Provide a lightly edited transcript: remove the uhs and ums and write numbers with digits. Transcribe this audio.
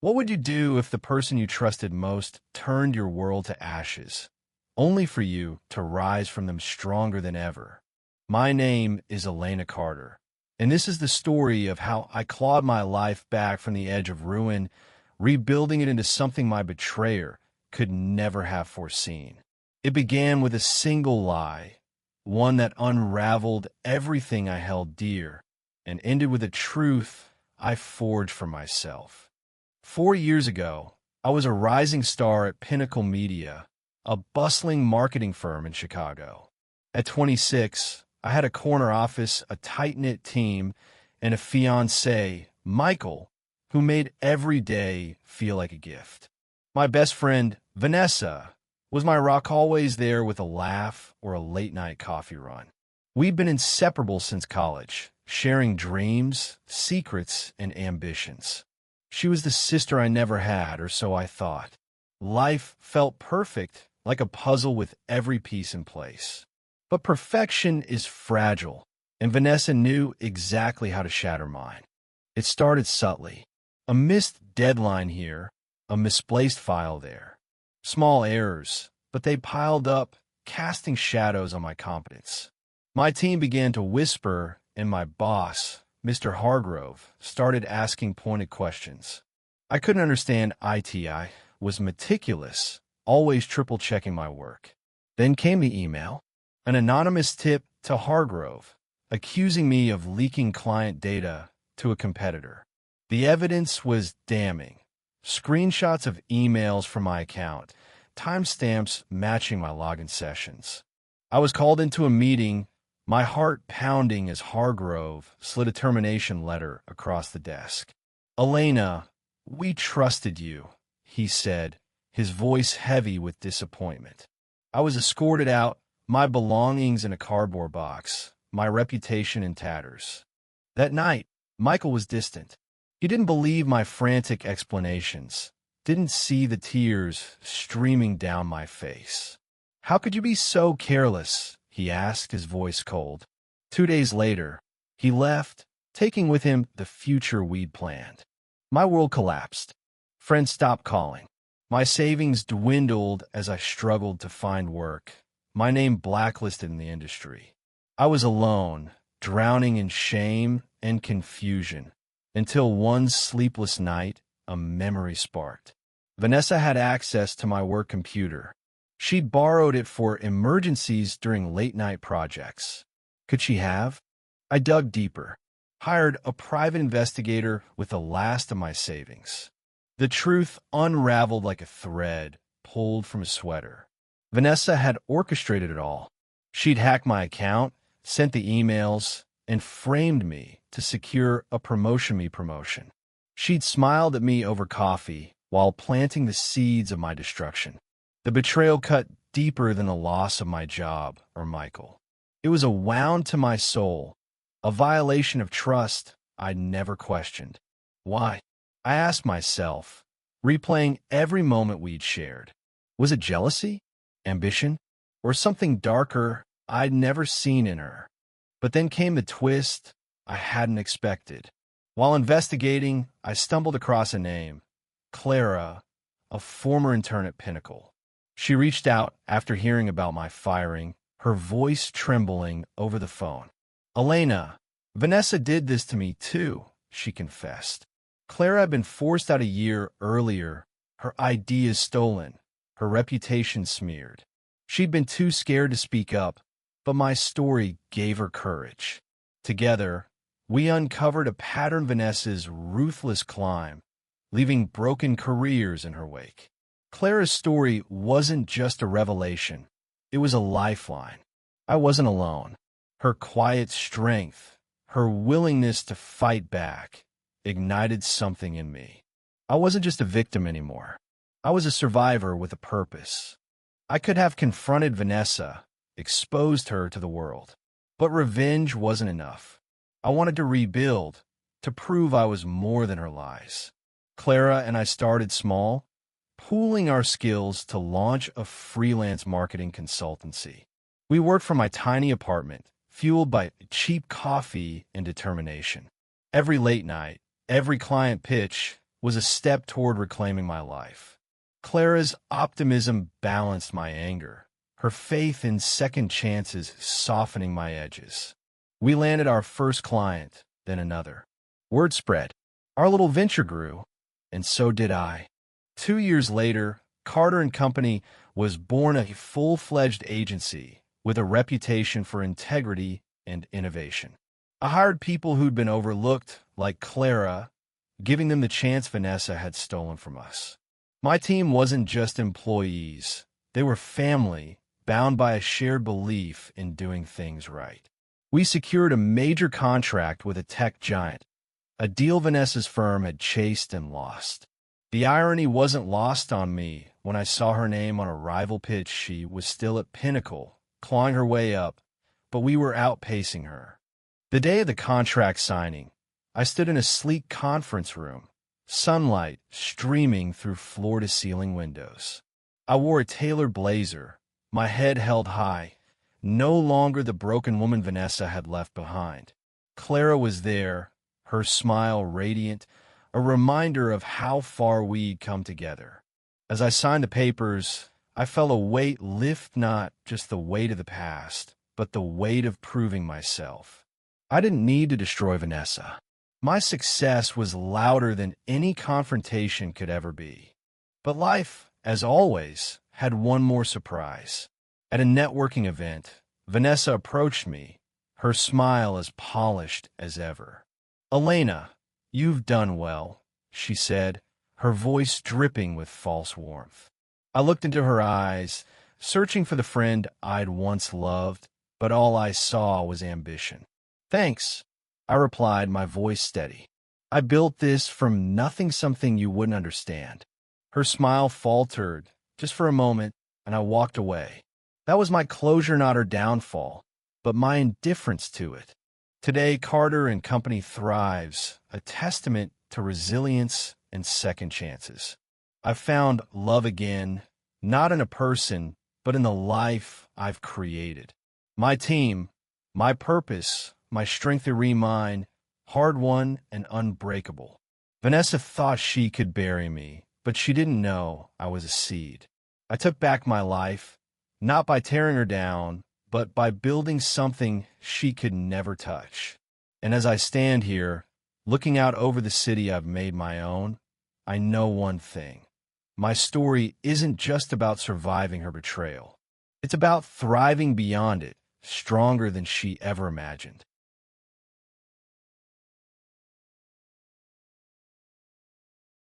What would you do if the person you trusted most turned your world to ashes, only for you to rise from them stronger than ever? My name is Elena Carter, and this is the story of how I clawed my life back from the edge of ruin, rebuilding it into something my betrayer could never have foreseen. It began with a single lie, one that unraveled everything I held dear, and ended with a truth I forged for myself. 4 years ago, I was a rising star at Pinnacle Media, a bustling marketing firm in Chicago. At 26, I had a corner office, a tight-knit team, and a fiancé, Michael, who made every day feel like a gift. My best friend, Vanessa, was my rock, always there with a laugh or a late-night coffee run. We'd been inseparable since college, sharing dreams, secrets, and ambitions. She was the sister I never had, or so I thought. Life felt perfect, like a puzzle with every piece in place. But perfection is fragile, and Vanessa knew exactly how to shatter mine. It started subtly. A missed deadline here, a misplaced file there. Small errors, but they piled up, casting shadows on my competence. My team began to whisper, and my boss, Mr. Hargrove, started asking pointed questions. I couldn't understand IT. I was meticulous, always triple-checking my work. Then came the email, an anonymous tip to Hargrove, accusing me of leaking client data to a competitor. The evidence was damning. Screenshots of emails from my account, timestamps matching my login sessions. I was called into a meeting, my heart pounding as Hargrove slid a termination letter across the desk. "Elena, we trusted you," he said, his voice heavy with disappointment. I was escorted out, my belongings in a cardboard box, my reputation in tatters. That night, Michael was distant. He didn't believe my frantic explanations, didn't see the tears streaming down my face. "How could you be so careless?" he asked, his voice cold. 2 days later, he left, taking with him the future we'd planned. My world collapsed. Friends stopped calling. My savings dwindled as I struggled to find work, my name blacklisted in the industry. I was alone, drowning in shame and confusion, until one sleepless night, a memory sparked. Vanessa had access to my work computer. She'd borrowed it for emergencies during late-night projects. Could she have? I dug deeper, hired a private investigator with the last of my savings. The truth unraveled like a thread pulled from a sweater. Vanessa had orchestrated it all. She'd hacked my account, sent the emails, and framed me to secure a promotion. She'd smiled at me over coffee while planting the seeds of my destruction. The betrayal cut deeper than the loss of my job or Michael. It was a wound to my soul, a violation of trust I'd never questioned. Why? I asked myself, replaying every moment we'd shared. Was it jealousy, ambition, or something darker I'd never seen in her? But then came the twist I hadn't expected. While investigating, I stumbled across a name, Clara, a former intern at Pinnacle. She reached out after hearing about my firing, her voice trembling over the phone. "Elena, Vanessa did this to me too," she confessed. "Clara had been forced out a year earlier, her ideas stolen, her reputation smeared. She'd been too scared to speak up, but my story gave her courage. Together, we uncovered a pattern Vanessa's ruthless climb, leaving broken careers in her wake. Clara's story wasn't just a revelation. It was a lifeline. I wasn't alone. Her quiet strength, her willingness to fight back, ignited something in me. I wasn't just a victim anymore. I was a survivor with a purpose. I could have confronted Vanessa, exposed her to the world. But revenge wasn't enough. I wanted to rebuild, to prove I was more than her lies. Clara and I started small, pooling our skills to launch a freelance marketing consultancy. We worked from my tiny apartment, fueled by cheap coffee and determination. Every late night, every client pitch, was a step toward reclaiming my life. Clara's optimism balanced my anger, her faith in second chances softening my edges. We landed our first client, then another. Word spread. Our little venture grew, and so did I. 2 years later, Carter and Company was born, a full-fledged agency with a reputation for integrity and innovation. I hired people who'd been overlooked, like Clara, giving them the chance Vanessa had stolen from us. My team wasn't just employees. They were family, bound by a shared belief in doing things right. We secured a major contract with a tech giant, a deal Vanessa's firm had chased and lost. The irony wasn't lost on me when I saw her name on a rival pitch. She was still at pinnacle, clawing her way up, but we were outpacing her. The day of the contract signing, I stood in a sleek conference room, sunlight streaming through floor-to-ceiling windows. I wore a tailored blazer, my head held high, no longer the broken woman Vanessa had left behind. Clara was there, her smile radiant, a reminder of how far we'd come together. As I signed the papers, I felt a weight lift, not just the weight of the past, but the weight of proving myself. I didn't need to destroy Vanessa. My success was louder than any confrontation could ever be. But life, as always, had one more surprise. At a networking event, Vanessa approached me, her smile as polished as ever. "Elena, you've done well," she said, her voice dripping with false warmth. I looked into her eyes, searching for the friend I'd once loved, but all I saw was ambition. "Thanks," I replied, my voice steady. "I built this from nothing, something you wouldn't understand." Her smile faltered just for a moment, and I walked away. That was my closure, not her downfall, but my indifference to it. Today, Carter and Company thrives, a testament to resilience and second chances. I've found love again, not in a person, but in the life I've created. My team, my purpose, my strength to remind, hard-won and unbreakable. Vanessa thought she could bury me, but she didn't know I was a seed. I took back my life, not by tearing her down, but by building something she could never touch. And as I stand here, looking out over the city I've made my own, I know one thing. My story isn't just about surviving her betrayal. It's about thriving beyond it, stronger than she ever imagined.